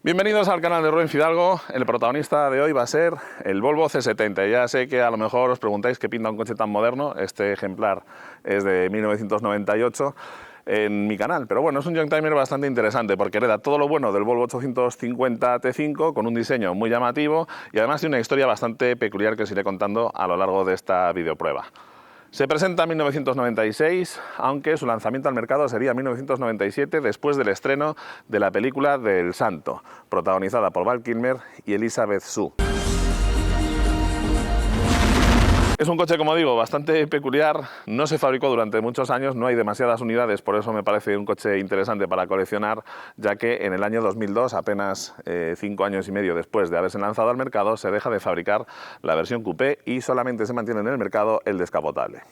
Bienvenidos al canal de Rubén Fidalgo. El protagonista de hoy va a ser el Volvo C70. Ya sé que a lo mejor os preguntáis qué pinta un coche tan moderno. Este ejemplar es de 1998 en mi canal, pero bueno, es un youngtimer bastante interesante porque hereda todo lo bueno del Volvo 850 T5 con un diseño muy llamativo y además tiene una historia bastante peculiar que os iré contando a lo largo de esta videoprueba. Se presenta en 1996, aunque su lanzamiento al mercado sería en 1997, después del estreno de la película del Santo, protagonizada por Val Kilmer y Elizabeth Shue. Es un coche, como digo, bastante peculiar, no se fabricó durante muchos años, no hay demasiadas unidades, por eso me parece un coche interesante para coleccionar, ya que en el año 2002, apenas 5 años y medio después de haberse lanzado al mercado, se deja de fabricar la versión coupé y solamente se mantiene en el mercado el descapotable.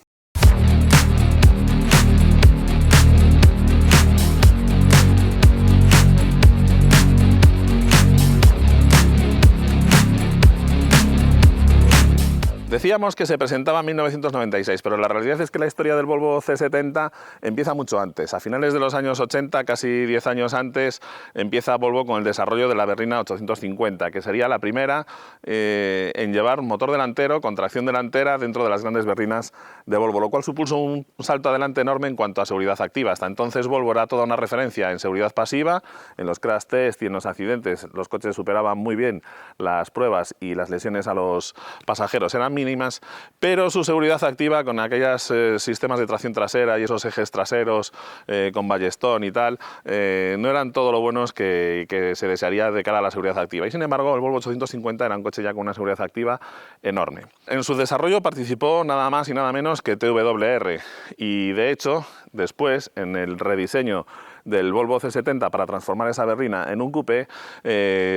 Decíamos que se presentaba en 1996, pero la realidad es que la historia del Volvo C70 empieza mucho antes. A finales de los años 80, casi 10 años antes, empieza Volvo con el desarrollo de la berlina 850, que sería la primera en llevar motor delantero con tracción delantera dentro de las grandes berlinas de Volvo, lo cual supuso un salto adelante enorme en cuanto a seguridad activa. Hasta entonces Volvo era toda una referencia en seguridad pasiva, en los crash test y en los accidentes los coches superaban muy bien las pruebas y las lesiones a los pasajeros eran mínimas, pero su seguridad activa con aquellos sistemas de tracción trasera y esos ejes traseros con ballestón y tal, no eran todo lo buenos que se desearía de cara a la seguridad activa. Y sin embargo, el Volvo 850 era un coche ya con una seguridad activa enorme. En su desarrollo participó nada más y nada menos que TWR y de hecho, después, en el rediseño del Volvo C70 para transformar esa berlina en un coupé,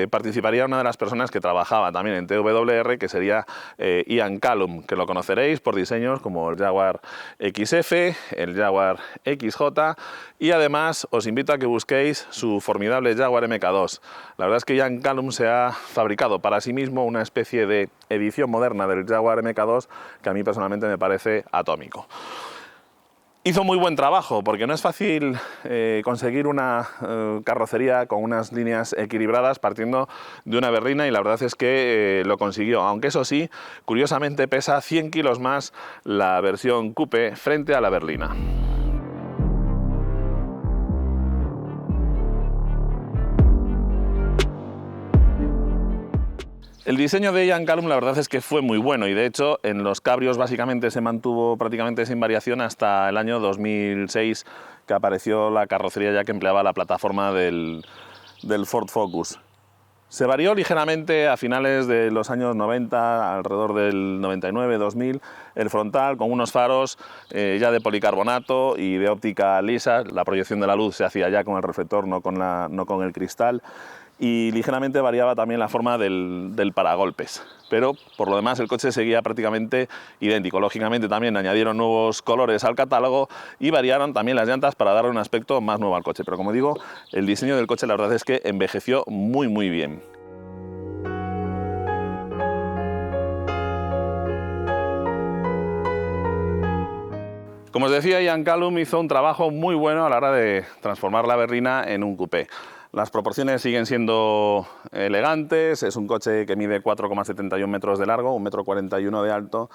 participaría una de las personas que trabajaba también en TWR, que sería Ian Callum, que lo conoceréis por diseños como el Jaguar XF, el Jaguar XJ, y además os invito a que busquéis su formidable Jaguar MK2. La verdad es que Ian Callum se ha fabricado para sí mismo una especie de edición moderna del Jaguar MK2 que a mí personalmente me parece atómico. Hizo muy buen trabajo, porque no es fácil conseguir una carrocería con unas líneas equilibradas partiendo de una berlina, y la verdad es que lo consiguió, aunque eso sí, curiosamente pesa 100 kilos más la versión coupé frente a la berlina. El diseño de Ian Callum la verdad es que fue muy bueno y de hecho en los cabrios básicamente se mantuvo prácticamente sin variación hasta el año 2006, que apareció la carrocería ya que empleaba la plataforma del Ford Focus. Se varió ligeramente a finales de los años 90, alrededor del 99-2000, el frontal con unos faros ya de policarbonato y de óptica lisa. La proyección de la luz se hacía ya con el reflector, no con el cristal. Y ligeramente variaba también la forma del paragolpes, pero por lo demás el coche seguía prácticamente idéntico. Lógicamente también añadieron nuevos colores al catálogo y variaron también las llantas para darle un aspecto más nuevo al coche, pero como digo, el diseño del coche la verdad es que envejeció muy bien. Como os decía, Ian Callum hizo un trabajo muy bueno a la hora de transformar la berlina en un coupé. Las proporciones siguen siendo elegantes, es un coche que mide 4,71 metros de largo, 1,41 m de alto,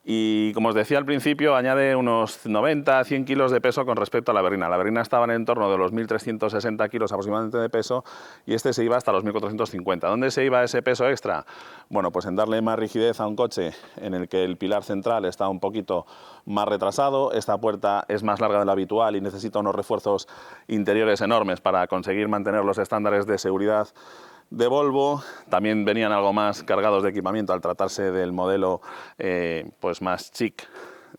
y como os decía al principio, añade unos 90-100 kilos de peso con respecto a la berlina. La berlina estaba en el entorno de los 1.360 kilos aproximadamente de peso y este se iba hasta los 1.450. ¿Dónde se iba ese peso extra? Bueno, pues en darle más rigidez a un coche en el que el pilar central está un poquito más retrasado, esta puerta es más larga de lo habitual y necesita unos refuerzos interiores enormes para conseguir mantener los estándares de seguridad de Volvo. También venían algo más cargados de equipamiento al tratarse del modelo pues más chic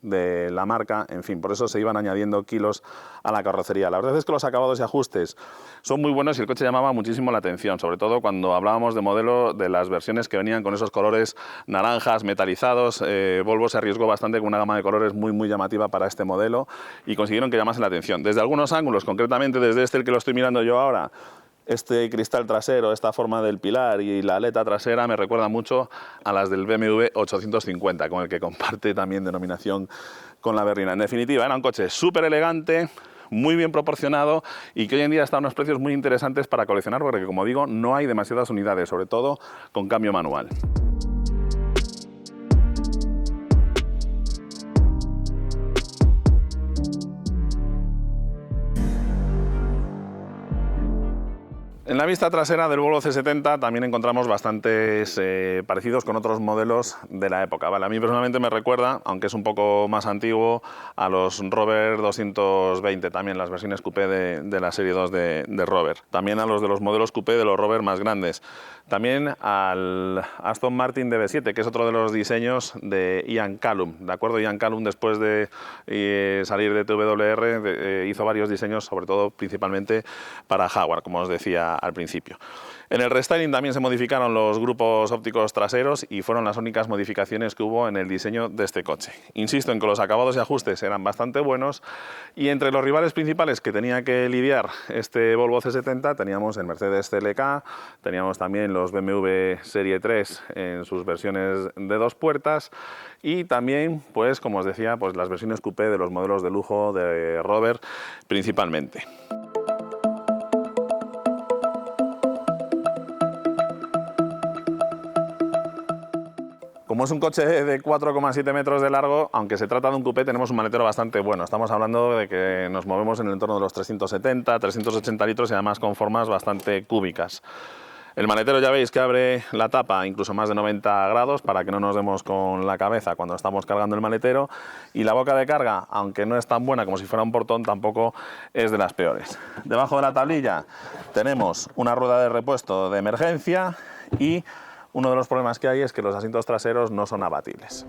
de la marca, en fin, por eso se iban añadiendo kilos a la carrocería. La verdad es que los acabados y ajustes son muy buenos y el coche llamaba muchísimo la atención, sobre todo cuando hablábamos de modelo de las versiones que venían con esos colores naranjas metalizados. Volvo se arriesgó bastante con una gama de colores muy llamativa para este modelo y consiguieron que llamase la atención. Desde algunos ángulos, concretamente desde el que lo estoy mirando yo ahora, este cristal trasero, esta forma del pilar y la aleta trasera me recuerda mucho a las del BMW 850, con el que comparte también denominación con la berlina. En definitiva, era un coche súper elegante, muy bien proporcionado y que hoy en día está a unos precios muy interesantes para coleccionar, porque como digo, no hay demasiadas unidades, sobre todo con cambio manual. En la vista trasera del Volvo C70 también encontramos bastantes parecidos con otros modelos de la época. Vale, a mí personalmente me recuerda, aunque es un poco más antiguo, a los Rover 220, también las versiones coupé de la serie 2 de Rover. También a los de los modelos coupé de los Rover más grandes. También al Aston Martin DB7, que es otro de los diseños de Ian Callum. ¿De acuerdo? Ian Callum, después de salir de TWR, hizo varios diseños, sobre todo principalmente para Jaguar, como os decía al principio. En el restyling también se modificaron los grupos ópticos traseros y fueron las únicas modificaciones que hubo en el diseño de este coche. Insisto en que los acabados y ajustes eran bastante buenos, y entre los rivales principales que tenía que lidiar este Volvo C70 teníamos el Mercedes CLK, teníamos también los BMW Serie 3 en sus versiones de 2 puertas, y también, pues como os decía, pues las versiones coupé de los modelos de lujo de Rover principalmente. Como es un coche de 4,7 metros de largo, aunque se trata de un coupé, tenemos un maletero bastante bueno. Estamos hablando de que nos movemos en el entorno de los 370, 380 litros y además con formas bastante cúbicas. El maletero ya veis que abre la tapa incluso más de 90 grados para que no nos demos con la cabeza cuando estamos cargando el maletero, y la boca de carga, aunque no es tan buena como si fuera un portón, tampoco es de las peores. Debajo de la tablilla tenemos una rueda de repuesto de emergencia, y uno de los problemas que hay es que los asientos traseros no son abatibles.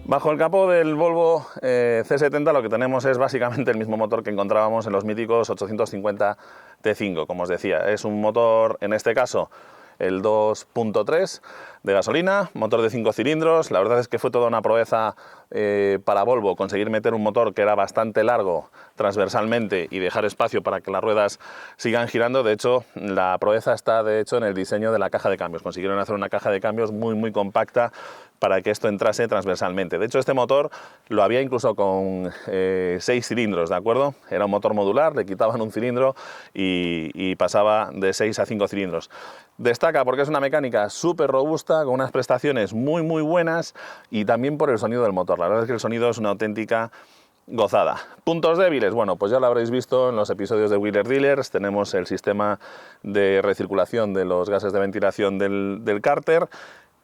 Bajo el capó del Volvo C70 lo que tenemos es básicamente el mismo motor que encontrábamos en los míticos 850 T5, como os decía. Es un motor, en este caso, el 2.3 de gasolina, motor de 5 cilindros. La verdad es que fue toda una proeza para Volvo conseguir meter un motor que era bastante largo transversalmente y dejar espacio para que las ruedas sigan girando. De hecho, la proeza está en el diseño de la caja de cambios. Consiguieron hacer una caja de cambios muy compacta para que esto entrase transversalmente. De hecho, este motor lo había incluso con 6 cilindros, ¿de acuerdo? Era un motor modular, le quitaban un cilindro y pasaba de 6 a 5 cilindros. Destaca porque es una mecánica súper robusta, con unas prestaciones muy buenas, y también por el sonido del motor. La verdad es que el sonido es una auténtica gozada. Puntos débiles, bueno, pues ya lo habréis visto en los episodios de Wheeler Dealers. Tenemos el sistema de recirculación de los gases de ventilación del cárter.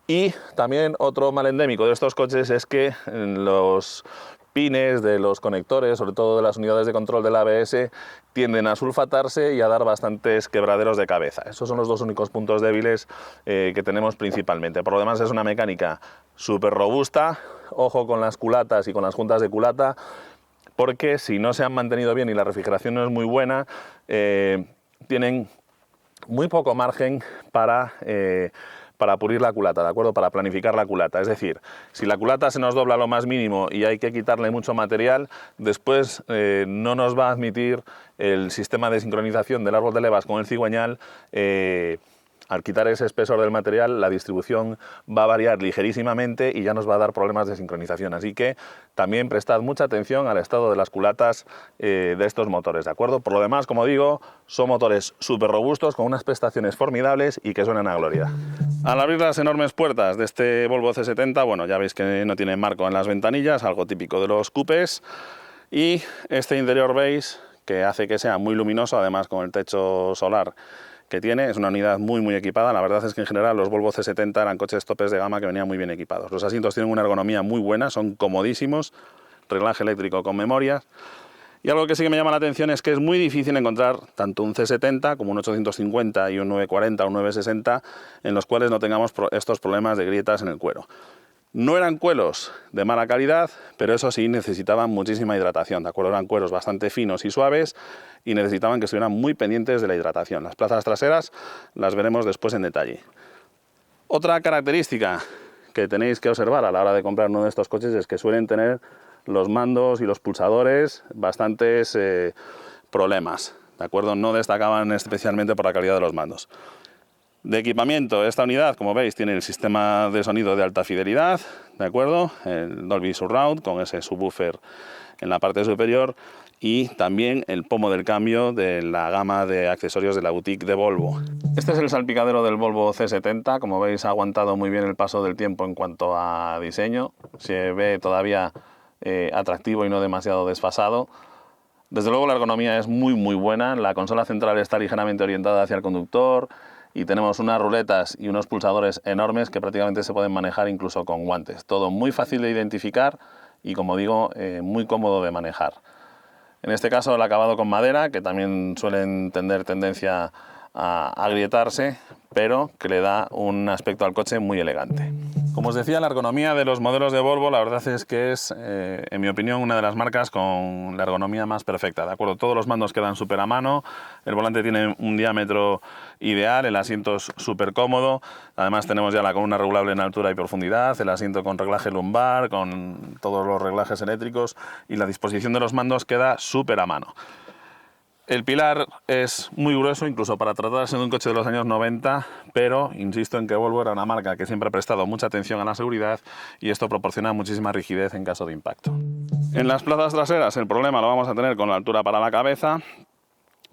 Y también otro mal endémico de estos coches es que los pines de los conectores, sobre todo de las unidades de control del ABS, tienden a sulfatarse y a dar bastantes quebraderos de cabeza. Esos son los dos únicos puntos débiles que tenemos principalmente. Por lo demás es una mecánica súper robusta. Ojo con las culatas y con las juntas de culata, porque si no se han mantenido bien y la refrigeración no es muy buena, tienen muy poco margen para pulir la culata, ¿de acuerdo? Para planificar la culata. Es decir, si la culata se nos dobla lo más mínimo y hay que quitarle mucho material, después no nos va a admitir el sistema de sincronización del árbol de levas con el cigüeñal. Al quitar ese espesor del material, la distribución va a variar ligerísimamente y ya nos va a dar problemas de sincronización. Así que también prestad mucha atención al estado de las culatas de estos motores, ¿de acuerdo? Por lo demás, como digo, son motores súper robustos, con unas prestaciones formidables y que suenan a gloria. Al abrir las enormes puertas de este Volvo C70, bueno, ya veis que no tiene marco en las ventanillas, algo típico de los coupés, y este interior beige que hace que sea muy luminoso, además con el techo solar que tiene. Es una unidad muy equipada. La verdad es que en general los Volvo C70 eran coches topes de gama que venían muy bien equipados. Los asientos tienen una ergonomía muy buena, son comodísimos, reglaje eléctrico con memorias. Y algo que sí que me llama la atención es que es muy difícil encontrar tanto un C70 como un 850 y un 940 o un 960 en los cuales no tengamos estos problemas de grietas en el cuero. No eran cueros de mala calidad, pero eso sí necesitaban muchísima hidratación, ¿de acuerdo? Eran cueros bastante finos y suaves y necesitaban que estuvieran muy pendientes de la hidratación. Las plazas traseras las veremos después en detalle. Otra característica que tenéis que observar a la hora de comprar uno de estos coches es que suelen tener los mandos y los pulsadores bastantes problemas, ¿de acuerdo? No destacaban especialmente por la calidad de los mandos. De equipamiento, esta unidad, como veis, tiene el sistema de sonido de alta fidelidad, ¿de acuerdo? El Dolby Surround con ese subwoofer en la parte superior y también el pomo del cambio de la gama de accesorios de la boutique de Volvo. Este es el salpicadero del Volvo C70, como veis ha aguantado muy bien el paso del tiempo en cuanto a diseño, se ve todavía atractivo y no demasiado desfasado. Desde luego la ergonomía es muy buena, la consola central está ligeramente orientada hacia el conductor y tenemos unas ruletas y unos pulsadores enormes que prácticamente se pueden manejar incluso con guantes. Todo muy fácil de identificar y, como digo, muy cómodo de manejar. En este caso el acabado con madera, que también suelen tener tendencia a agrietarse, pero que le da un aspecto al coche muy elegante. Como os decía, la ergonomía de los modelos de Volvo, la verdad es que es, en mi opinión, una de las marcas con la ergonomía más perfecta, ¿de acuerdo? Todos los mandos quedan súper a mano, el volante tiene un diámetro ideal, el asiento es súper cómodo, además tenemos ya la columna regulable en altura y profundidad, el asiento con reglaje lumbar, con todos los reglajes eléctricos y la disposición de los mandos queda súper a mano. El pilar es muy grueso, incluso para tratarse de un coche de los años 90, pero insisto en que Volvo era una marca que siempre ha prestado mucha atención a la seguridad y esto proporciona muchísima rigidez en caso de impacto. En las plazas traseras el problema lo vamos a tener con la altura para la cabeza,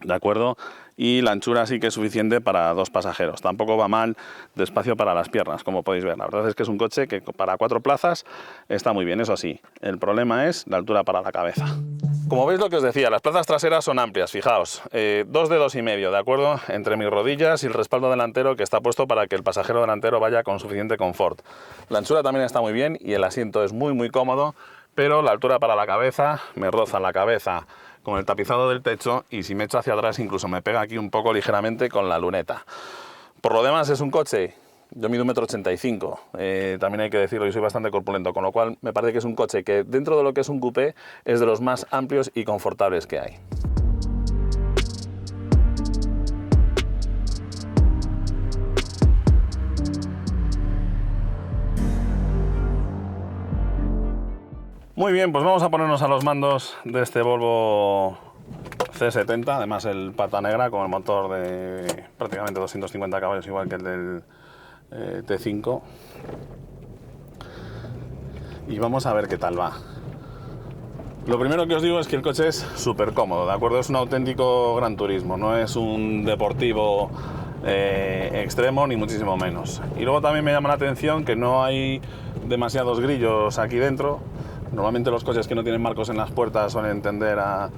¿de acuerdo? Y la anchura sí que es suficiente para 2 pasajeros. Tampoco va mal de espacio para las piernas, como podéis ver. La verdad es que es un coche que para 4 plazas está muy bien, eso sí. El problema es la altura para la cabeza. Como veis, lo que os decía, las plazas traseras son amplias, fijaos, 2 de 2,5, ¿de acuerdo? Entre mis rodillas y el respaldo delantero que está puesto para que el pasajero delantero vaya con suficiente confort. La anchura también está muy bien y el asiento es muy cómodo, pero la altura para la cabeza me roza la cabeza con el tapizado del techo y si me echo hacia atrás incluso me pega aquí un poco ligeramente con la luneta. Por lo demás es un coche, yo mido 1,85 m, también hay que decirlo, y soy bastante corpulento, con lo cual me parece que es un coche que dentro de lo que es un coupé es de los más amplios y confortables que hay. Muy bien, pues vamos a ponernos a los mandos de este Volvo C70, además el pata negra con el motor de prácticamente 250 caballos igual que el del T5 y vamos a ver qué tal va. Lo primero que os digo es que el coche es súper cómodo, ¿de acuerdo? Es un auténtico gran turismo, no es un deportivo extremo ni muchísimo menos. Y luego también me llama la atención que no hay demasiados grillos aquí dentro. Normalmente los coches que no tienen marcos en las puertas suelen tender a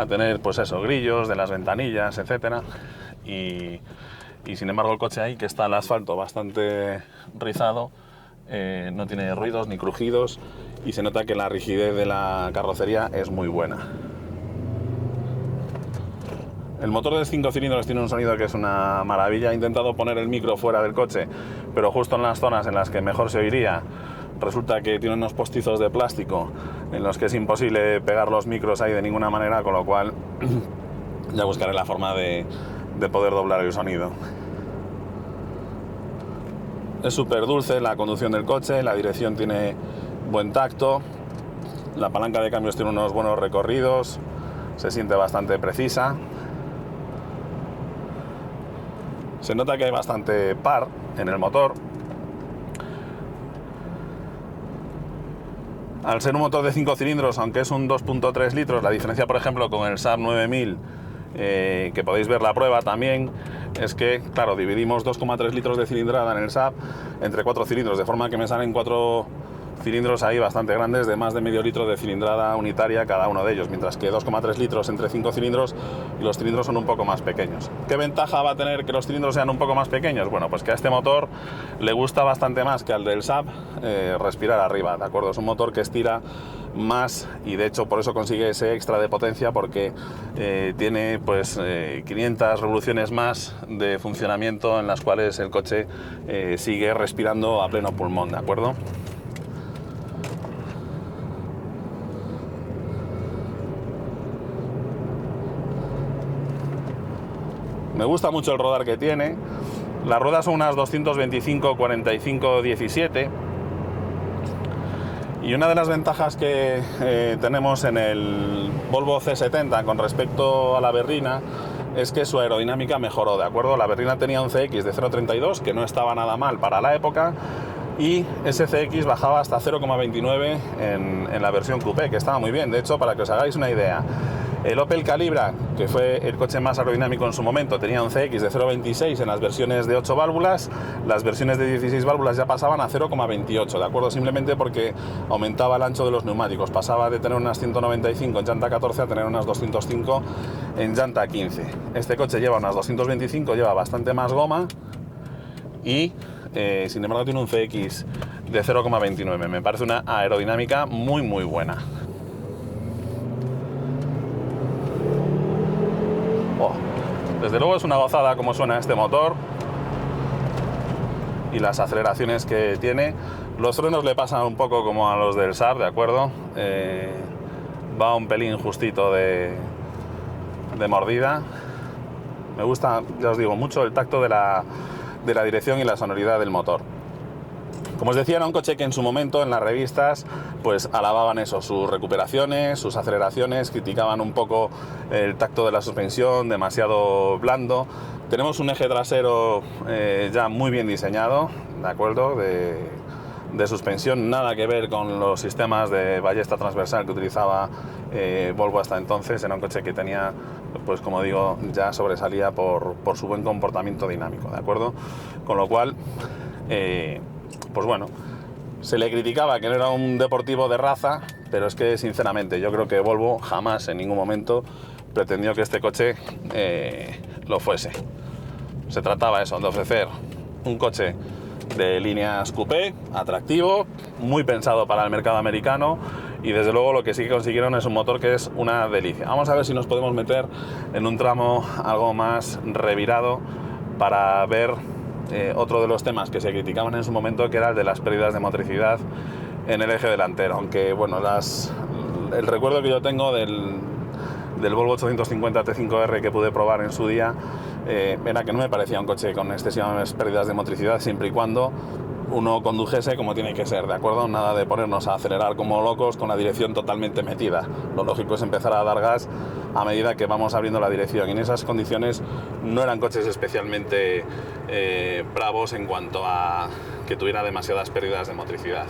tener, pues eso, grillos de las ventanillas, etcétera. Y sin embargo el coche ahí, que está el asfalto bastante rizado, no tiene ruidos ni crujidos y se nota que la rigidez de la carrocería es muy buena. El motor de 5 cilindros tiene un sonido que es una maravilla. He intentado poner el micro fuera del coche, pero justo en las zonas en las que mejor se oiría resulta que tiene unos postizos de plástico en los que es imposible pegar los micros ahí de ninguna manera, con lo cual ya buscaré la forma de poder doblar el sonido. Es súper dulce la conducción del coche, la dirección tiene buen tacto, la palanca de cambios tiene unos buenos recorridos, se siente bastante precisa. Se nota que hay bastante par en el motor. Al ser un motor de 5 cilindros, aunque es un 2.3 litros, la diferencia, por ejemplo, con el Saab 9000, que podéis ver la prueba también, es que, claro, dividimos 2,3 litros de cilindrada en el Saab entre 4 cilindros, de forma que me salen 4 cilindros ahí bastante grandes de más de medio litro de cilindrada unitaria cada uno de ellos, mientras que 2,3 litros entre 5 cilindros, los cilindros son un poco más pequeños. ¿Qué ventaja va a tener que los cilindros sean un poco más pequeños? Bueno, pues que a este motor le gusta bastante más que al del Saab respirar arriba, ¿de acuerdo? Es un motor que estira más y de hecho por eso consigue ese extra de potencia, porque tiene pues 500 revoluciones más de funcionamiento en las cuales el coche sigue respirando a pleno pulmón, ¿de acuerdo? Me gusta mucho el rodar que tiene. Las ruedas son unas 225/45/17 Y una de las ventajas que tenemos en el Volvo C70 con respecto a la berlina es que su aerodinámica mejoró, ¿de acuerdo? La berlina tenía un CX de 0,32, que no estaba nada mal para la época, y ese CX bajaba hasta 0,29 en la versión coupé, que estaba muy bien. De hecho, para que os hagáis una idea, el Opel Calibra, que fue el coche más aerodinámico en su momento, tenía un CX de 0,26 en las versiones de 8 válvulas, las versiones de 16 válvulas ya pasaban a 0,28, ¿de acuerdo? Simplemente porque aumentaba el ancho de los neumáticos, pasaba de tener unas 195 en llanta 14 a tener unas 205 en llanta 15. Este coche lleva unas 225, lleva bastante más goma y sin embargo tiene un CX de 0,29. Me parece una aerodinámica muy buena. Desde luego es una gozada como suena este motor y las aceleraciones que tiene. Los frenos le pasan un poco como a los del Saab, ¿de acuerdo? Va un pelín justito de mordida. Me gusta, ya os digo, mucho el tacto de la dirección y la sonoridad del motor. Como os decía, era un coche que en su momento en las revistas pues alababan eso, sus recuperaciones, sus aceleraciones, criticaban un poco el tacto de la suspensión, demasiado blando. Tenemos un eje trasero ya muy bien diseñado, ¿de acuerdo? De suspensión, nada que ver con los sistemas de ballesta transversal que utilizaba Volvo hasta entonces. Era un coche que tenía, pues como digo, ya sobresalía por su buen comportamiento dinámico, ¿de acuerdo? Con lo cual, pues bueno, se le criticaba que no era un deportivo de raza, pero es que sinceramente yo creo que Volvo jamás en ningún momento pretendió que este coche lo fuese. Se trataba eso, de ofrecer un coche de líneas coupé, atractivo, muy pensado para el mercado americano, y desde luego lo que sí que consiguieron es un motor que es una delicia. Vamos a ver si nos podemos meter en un tramo algo más revirado para ver otro de los temas que se criticaban en su momento, que era el de las pérdidas de motricidad en el eje delantero. Aunque bueno, el recuerdo que yo tengo del Volvo 850 T5R que pude probar en su día era que no me parecía un coche con excesivas pérdidas de motricidad, siempre y cuando uno condujese como tiene que ser, ¿de acuerdo? Nada de ponernos a acelerar como locos con la dirección totalmente metida. Lo lógico es empezar a dar gas a medida que vamos abriendo la dirección, y en esas condiciones no eran coches especialmente bravos en cuanto a que tuviera demasiadas pérdidas de motricidad.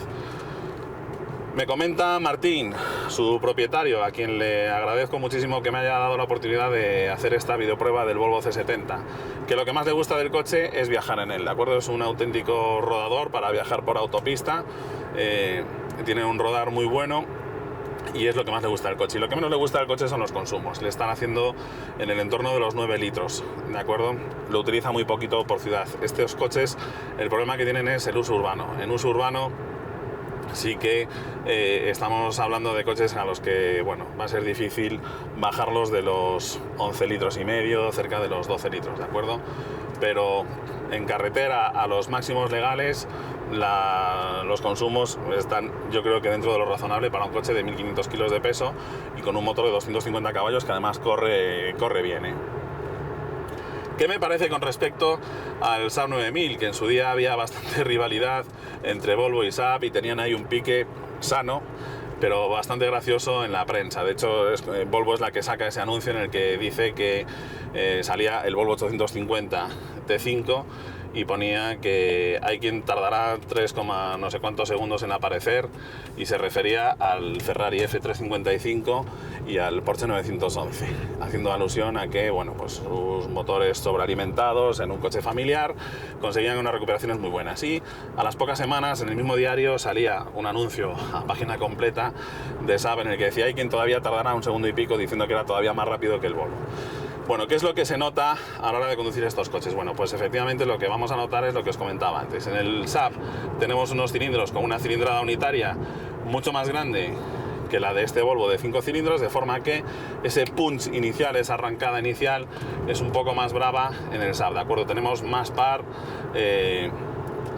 Me comenta Martín, su propietario, a quien le agradezco muchísimo que me haya dado la oportunidad de hacer esta videoprueba del Volvo C70, que lo que más le gusta del coche es viajar en él, ¿de acuerdo? Es un auténtico rodador para viajar por autopista, tiene un rodar muy bueno y es lo que más le gusta del coche. Y lo que menos le gusta del coche son los consumos. Le están haciendo en el entorno de los 9 litros, ¿de acuerdo? Lo utiliza muy poquito por ciudad. Estos coches, el problema que tienen es el uso urbano. En uso urbano sí que estamos hablando de coches a los que, bueno, va a ser difícil bajarlos de los 11 litros y medio, cerca de los 12 litros, ¿de acuerdo? Pero en carretera, a los máximos legales, los consumos están, yo creo que dentro de lo razonable para un coche de 1500 kilos de peso y con un motor de 250 caballos que además corre bien, ¿eh? ¿Qué me parece con respecto al Saab 9000? Que en su día había bastante rivalidad entre Volvo y Saab y tenían ahí un pique sano, pero bastante gracioso en la prensa. De hecho, Volvo es la que saca ese anuncio en el que dice que salía el Volvo 850 T5 y ponía que hay quien tardará 3, no sé cuántos segundos en aparecer, y se refería al Ferrari F355 y al Porsche 911, haciendo alusión a que, bueno, pues sus motores sobrealimentados en un coche familiar conseguían unas recuperaciones muy buenas. Y a las pocas semanas en el mismo diario salía un anuncio a página completa de Saab en el que decía hay quien todavía tardará un segundo y pico, diciendo que era todavía más rápido que el Volvo. Bueno, ¿qué es lo que se nota a la hora de conducir estos coches? Bueno, pues efectivamente lo que vamos a notar es lo que os comentaba antes. En el Saab tenemos unos cilindros con una cilindrada unitaria mucho más grande que la de este Volvo de 5 cilindros, de forma que ese punch inicial, esa arrancada inicial, es un poco más brava en el Saab, ¿de acuerdo? Tenemos más par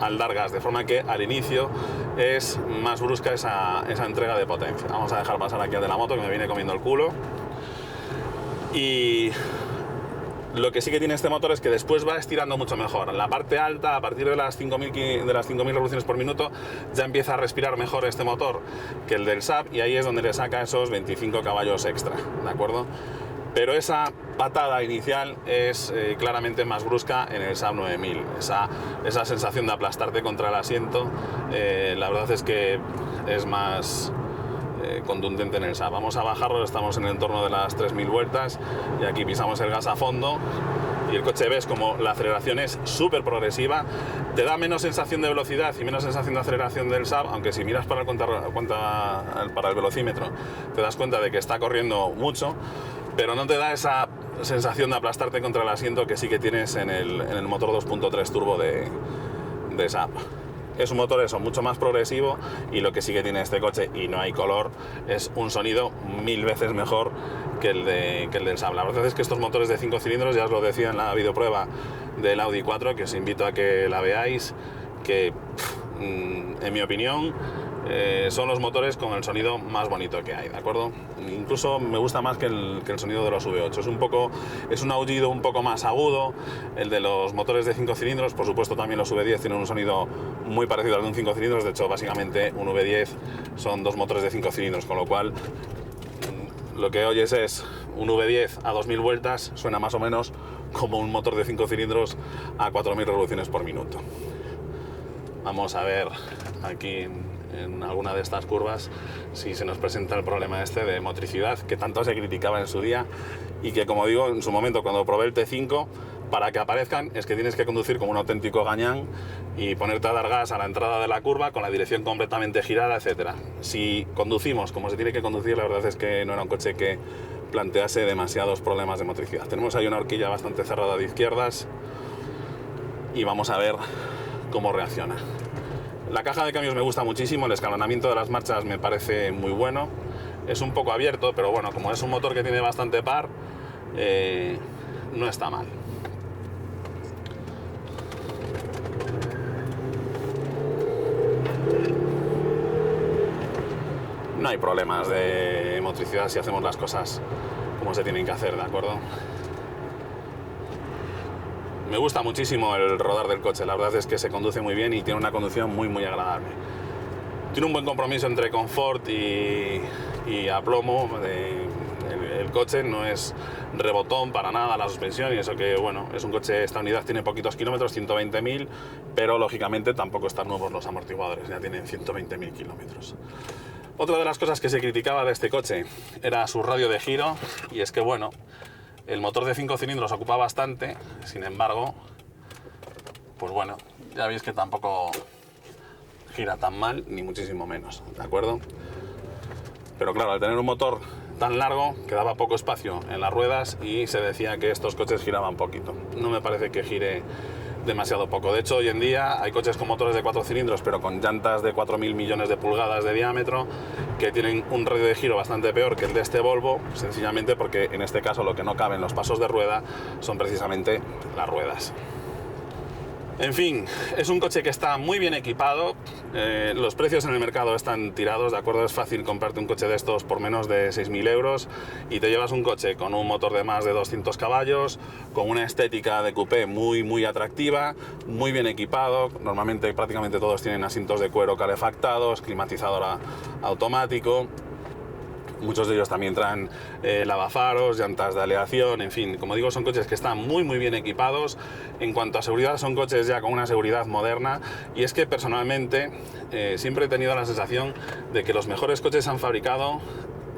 al dar gas, de forma que al inicio es más brusca esa entrega de potencia. Vamos a dejar pasar aquí al de la moto, que me viene comiendo el culo. Y Lo que sí que tiene este motor es que después va estirando mucho mejor. En la parte alta, a partir de las 5.000 revoluciones por minuto, ya empieza a respirar mejor este motor que el del Saab, y ahí es donde le saca esos 25 caballos extra, ¿de acuerdo? Pero esa patada inicial es claramente más brusca en el Saab 9000. Esa sensación de aplastarte contra el asiento, la verdad es que es más contundente en el Saab. Vamos a bajarlo, estamos en el entorno de las 3000 vueltas y aquí pisamos el gas a fondo y el coche, ves como la aceleración es súper progresiva, te da menos sensación de velocidad y menos sensación de aceleración del Saab, aunque si miras para el velocímetro te das cuenta de que está corriendo mucho, pero no te da esa sensación de aplastarte contra el asiento que sí que tienes en el motor 2.3 turbo de Saab. Es un motor mucho más progresivo, y lo que sí que tiene este coche, y no hay color, es un sonido 1000 veces mejor que el del Saab. La verdad es que estos motores de 5 cilindros, ya os lo decía en la videoprueba del Audi 4, que os invito a que la veáis, que en mi opinión son los motores con el sonido más bonito que hay, ¿de acuerdo? Incluso me gusta más que el sonido de los V8. Es un aullido un poco más agudo, el de los motores de 5 cilindros. Por supuesto también los V10 tienen un sonido muy parecido al de un 5 cilindros. De hecho, básicamente un V10 son dos motores de 5 cilindros, con lo cual lo que oyes es un V10 a 2000 vueltas, suena más o menos como un motor de 5 cilindros a 4000 revoluciones por minuto. Vamos a ver aquí en alguna de estas curvas si se nos presenta el problema este de motricidad que tanto se criticaba en su día, y que, como digo, en su momento cuando probé el T5, para que aparezcan es que tienes que conducir como un auténtico gañán y ponerte a dar gas a la entrada de la curva con la dirección completamente girada, etcétera. Si conducimos como se tiene que conducir, la verdad es que no era un coche que plantease demasiados problemas de motricidad. Tenemos ahí una horquilla bastante cerrada de izquierdas y vamos a ver cómo reacciona. La caja de cambios me gusta muchísimo, el escalonamiento de las marchas me parece muy bueno, es un poco abierto, pero bueno, como es un motor que tiene bastante par, no está mal. No hay problemas de motricidad si hacemos las cosas como se tienen que hacer, ¿de acuerdo? Me gusta muchísimo el rodar del coche, la verdad es que se conduce muy bien y tiene una conducción muy agradable. Tiene un buen compromiso entre confort y aplomo. El coche no es rebotón para nada, la suspensión, y eso que, bueno, es un coche, esta unidad tiene poquitos kilómetros, 120.000, pero lógicamente tampoco están nuevos los amortiguadores, ya tienen 120.000 kilómetros. Otra de las cosas que se criticaba de este coche era su radio de giro, y es que, bueno, el motor de 5 cilindros ocupa bastante, sin embargo, pues bueno, ya veis que tampoco gira tan mal, ni muchísimo menos, ¿de acuerdo? Pero claro, al tener un motor tan largo, quedaba poco espacio en las ruedas y se decía que estos coches giraban poquito. No me parece que gire demasiado poco. De hecho, hoy en día hay coches con motores de 4 cilindros, pero con llantas de 4.000 millones de pulgadas de diámetro, que tienen un radio de giro bastante peor que el de este Volvo, sencillamente porque en este caso lo que no cabe en los pasos de rueda son precisamente las ruedas. En fin, es un coche que está muy bien equipado, los precios en el mercado están tirados, ¿de acuerdo? Es fácil comprarte un coche de estos por menos de 6.000 euros y te llevas un coche con un motor de más de 200 caballos, con una estética de coupé muy atractiva, muy bien equipado. Normalmente prácticamente todos tienen asientos de cuero calefactados, climatizador automático. Muchos de ellos también traen lavafaros, llantas de aleación, en fin, como digo, son coches que están muy bien equipados. En cuanto a seguridad, son coches ya con una seguridad moderna, y es que personalmente siempre he tenido la sensación de que los mejores coches se han fabricado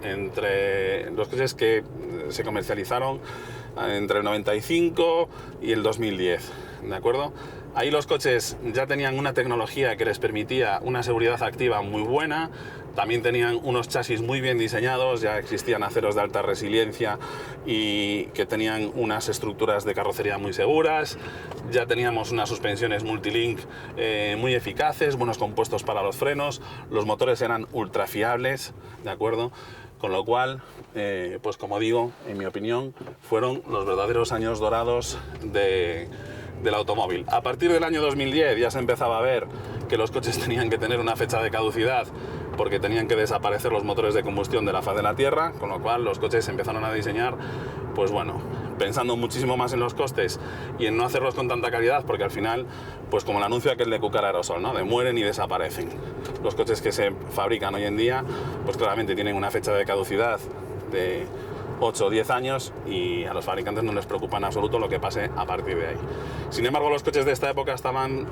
entre los coches que se comercializaron entre el 95 y el 2010, ¿de acuerdo? Ahí los coches ya tenían una tecnología que les permitía una seguridad activa muy buena, también tenían unos chasis muy bien diseñados, ya existían aceros de alta resiliencia y que tenían unas estructuras de carrocería muy seguras, ya teníamos unas suspensiones multilink muy eficaces, buenos compuestos para los frenos, los motores eran ultra fiables, ¿de acuerdo? Con lo cual, pues como digo, en mi opinión, fueron los verdaderos años dorados del automóvil. A partir del año 2010 ya se empezaba a ver que los coches tenían que tener una fecha de caducidad porque tenían que desaparecer los motores de combustión de la faz de la Tierra, con lo cual los coches se empezaron a diseñar, pues bueno, pensando muchísimo más en los costes y en no hacerlos con tanta calidad, porque al final, pues como el anuncio aquel de Cucar Aerosol, ¿no? De mueren y desaparecen. Los coches que se fabrican hoy en día, pues claramente tienen una fecha de caducidad de 8 o 10 años y a los fabricantes no les preocupa en absoluto lo que pase a partir de ahí. Sin embargo, los coches de esta época estaban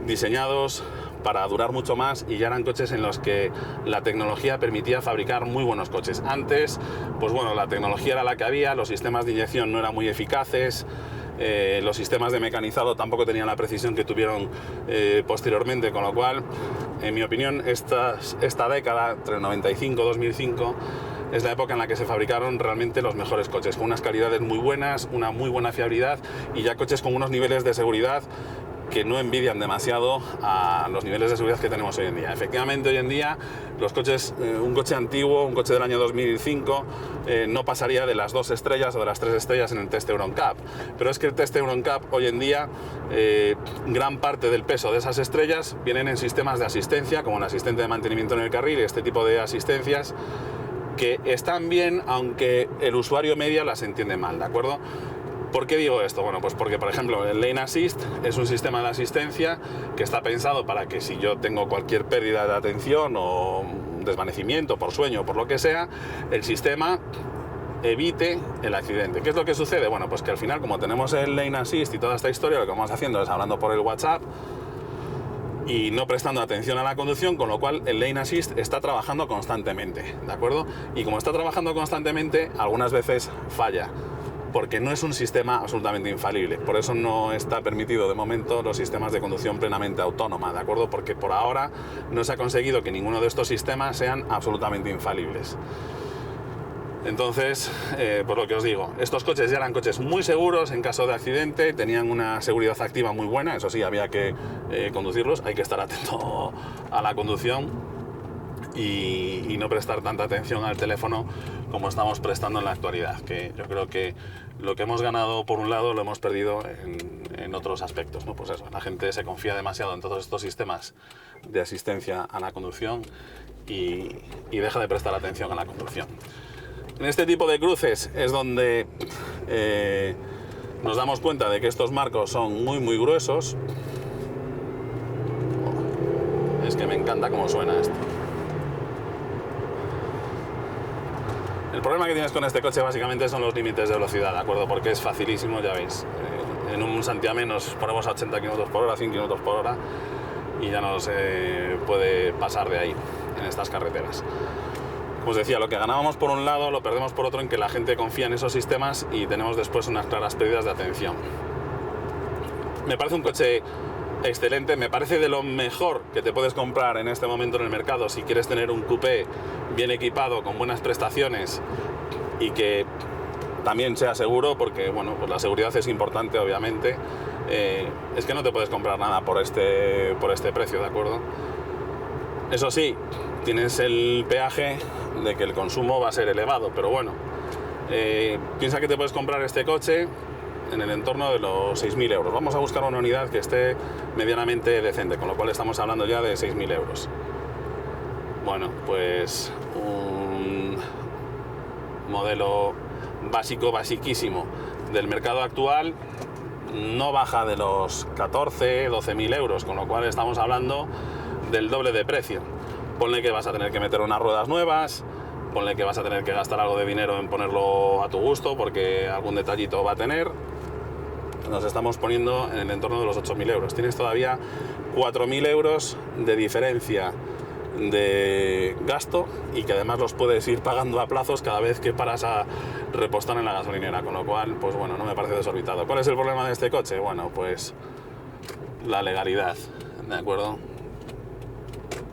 diseñados para durar mucho más y ya eran coches en los que la tecnología permitía fabricar muy buenos coches. Antes, pues bueno, la tecnología era la que había, los sistemas de inyección no eran muy eficaces, los sistemas de mecanizado tampoco tenían la precisión que tuvieron posteriormente, con lo cual, en mi opinión, esta década, entre el 95 y 2005, es la época en la que se fabricaron realmente los mejores coches, con unas calidades muy buenas, una muy buena fiabilidad y ya coches con unos niveles de seguridad que no envidian demasiado a los niveles de seguridad que tenemos hoy en día. Efectivamente, hoy en día los coches, un coche antiguo, un coche del año 2005, no pasaría de las 2 estrellas o de las 3 estrellas en el test Euro NCAP. Pero es que el test Euro NCAP hoy en día, gran parte del peso de esas estrellas vienen en sistemas de asistencia, como el asistente de mantenimiento en el carril y este tipo de asistencias, que están bien, aunque el usuario media las entiende mal, ¿de acuerdo? ¿Por qué digo esto? Bueno, pues porque, por ejemplo, el Lane Assist es un sistema de asistencia que está pensado para que si yo tengo cualquier pérdida de atención o desvanecimiento por sueño o por lo que sea, el sistema evite el accidente. ¿Qué es lo que sucede? Bueno, pues que al final, como tenemos el Lane Assist y toda esta historia, lo que vamos haciendo es hablando por el WhatsApp y no prestando atención a la conducción, con lo cual el Lane Assist está trabajando constantemente, ¿de acuerdo? Y como está trabajando constantemente, algunas veces falla, porque no es un sistema absolutamente infalible. Por eso no está permitido de momento los sistemas de conducción plenamente autónoma, ¿de acuerdo? Porque por ahora no se ha conseguido que ninguno de estos sistemas sean absolutamente infalibles. Entonces, pues lo que os digo, estos coches ya eran coches muy seguros en caso de accidente, tenían una seguridad activa muy buena, eso sí, había que conducirlos, hay que estar atento a la conducción y no prestar tanta atención al teléfono como estamos prestando en la actualidad, que yo creo que lo que hemos ganado por un lado lo hemos perdido en otros aspectos, ¿no? Pues eso, la gente se confía demasiado en todos estos sistemas de asistencia a la conducción y deja de prestar atención a la conducción. En este tipo de cruces es donde nos damos cuenta de que estos marcos son muy gruesos. Es que me encanta cómo suena esto. El problema que tienes con este coche básicamente son los límites de velocidad, ¿de acuerdo? Porque es facilísimo, ya veis. En un santiamén nos ponemos a 80 km por hora, 100 km por hora y ya no se puede pasar de ahí en estas carreteras. Como os decía, lo que ganábamos por un lado lo perdemos por otro, en que la gente confía en esos sistemas y tenemos después unas claras pérdidas de atención. Me parece un coche excelente, me parece de lo mejor que te puedes comprar en este momento en el mercado si quieres tener un coupé bien equipado, con buenas prestaciones y que también sea seguro, porque bueno, pues la seguridad es importante, obviamente. Es que no te puedes comprar nada por este precio, ¿de acuerdo? Eso sí, tienes el peaje de que el consumo va a ser elevado, pero bueno, piensa que te puedes comprar este coche en el entorno de los 6.000 euros. Vamos a buscar una unidad que esté medianamente decente, con lo cual estamos hablando ya de 6.000 euros. Bueno, pues un modelo basiquísimo del mercado actual no baja de los 14, 12.000 euros, con lo cual estamos hablando del doble de precio. Ponle que vas a tener que meter unas ruedas nuevas, ponle que vas a tener que gastar algo de dinero en ponerlo a tu gusto, porque algún detallito va a tener. Nos estamos poniendo en el entorno de los 8.000 euros. Tienes todavía 4.000 euros de diferencia de gasto y que además los puedes ir pagando a plazos cada vez que paras a repostar en la gasolinera, con lo cual, pues bueno, no me parece desorbitado. ¿Cuál es el problema de este coche? Bueno, pues la legalidad, ¿de acuerdo?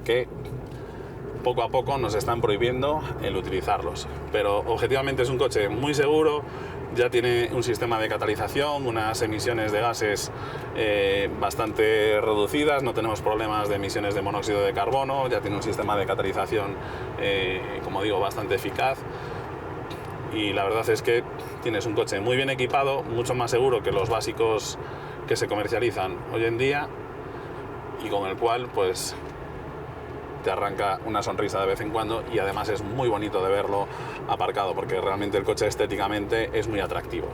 Que poco a poco nos están prohibiendo el utilizarlos, pero objetivamente es un coche muy seguro, ya tiene un sistema de catalización, unas emisiones de gases bastante reducidas, no tenemos problemas de emisiones de monóxido de carbono, ya tiene un sistema de catalización, como digo, bastante eficaz, y la verdad es que tienes un coche muy bien equipado, mucho más seguro que los básicos que se comercializan hoy en día, y con el cual pues te arranca una sonrisa de vez en cuando y además es muy bonito de verlo aparcado porque realmente el coche estéticamente es muy atractivo.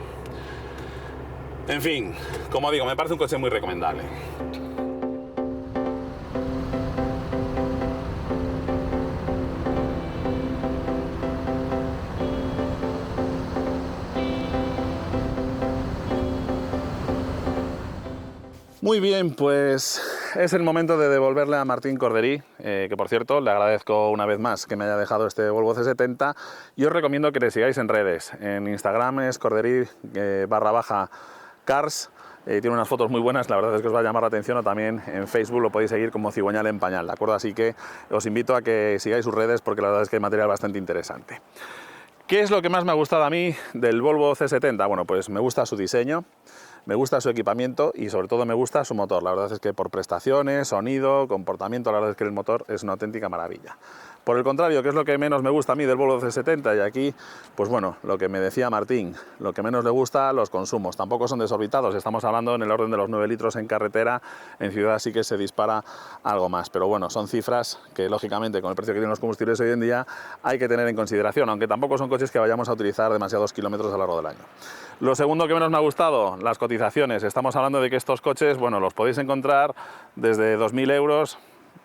En fin, como digo, me parece un coche muy recomendable. Muy bien, pues es el momento de devolverle a Martín Corderí, que por cierto le agradezco una vez más que me haya dejado este Volvo C70 y os recomiendo que le sigáis en redes. En Instagram es corderí_cars, tiene unas fotos muy buenas, la verdad es que os va a llamar la atención, o también en Facebook lo podéis seguir como Cigüeñal en Pañal, ¿de acuerdo? Así que os invito a que sigáis sus redes porque la verdad es que hay material bastante interesante. ¿Qué es lo que más me ha gustado a mí del Volvo C70? Bueno, pues me gusta su diseño, me gusta su equipamiento y sobre todo me gusta su motor. La verdad es que por prestaciones, sonido, comportamiento, la verdad es que el motor es una auténtica maravilla. Por el contrario, ¿qué es lo que menos me gusta a mí del Volvo C70? Y aquí, pues bueno, lo que me decía Martín, lo que menos le gusta, los consumos. Tampoco son desorbitados, estamos hablando en el orden de los 9 litros en carretera, en ciudad sí que se dispara algo más. Pero bueno, son cifras que lógicamente con el precio que tienen los combustibles hoy en día hay que tener en consideración, aunque tampoco son coches que vayamos a utilizar demasiados kilómetros a lo largo del año. Lo segundo que menos me ha gustado, las cotizaciones. Estamos hablando de que estos coches, bueno, los podéis encontrar desde 2.000 euros,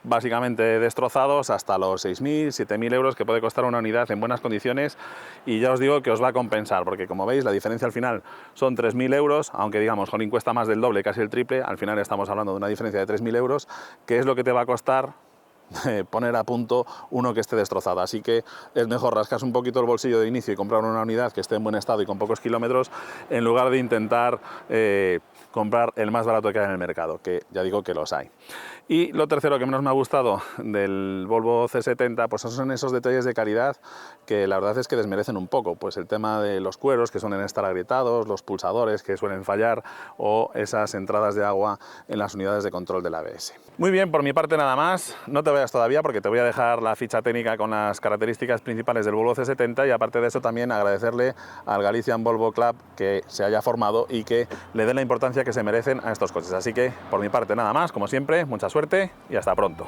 básicamente destrozados, hasta los 6.000, 7.000 euros que puede costar una unidad en buenas condiciones, y ya os digo que os va a compensar, porque como veis la diferencia al final son 3.000 euros, aunque digamos Jolín cuesta más del doble, casi el triple, al final estamos hablando de una diferencia de 3.000 euros, que es lo que te va a costar poner a punto uno que esté destrozado. Así que es mejor rascarse un poquito el bolsillo de inicio y comprar una unidad que esté en buen estado y con pocos kilómetros, en lugar de intentar comprar el más barato que hay en el mercado, que ya digo que los hay. Y lo tercero que menos me ha gustado del Volvo C70, pues son esos detalles de calidad que la verdad es que desmerecen un poco, pues el tema de los cueros que suelen estar agrietados, los pulsadores que suelen fallar o esas entradas de agua en las unidades de control del ABS. Muy bien, por mi parte nada más, no te vayas todavía porque te voy a dejar la ficha técnica con las características principales del Volvo C70 y aparte de eso también agradecerle al Galician Volvo Club que se haya formado y que le dé la importancia que se merecen a estos coches. Así que por mi parte nada más, como siempre, mucha suerte y hasta pronto.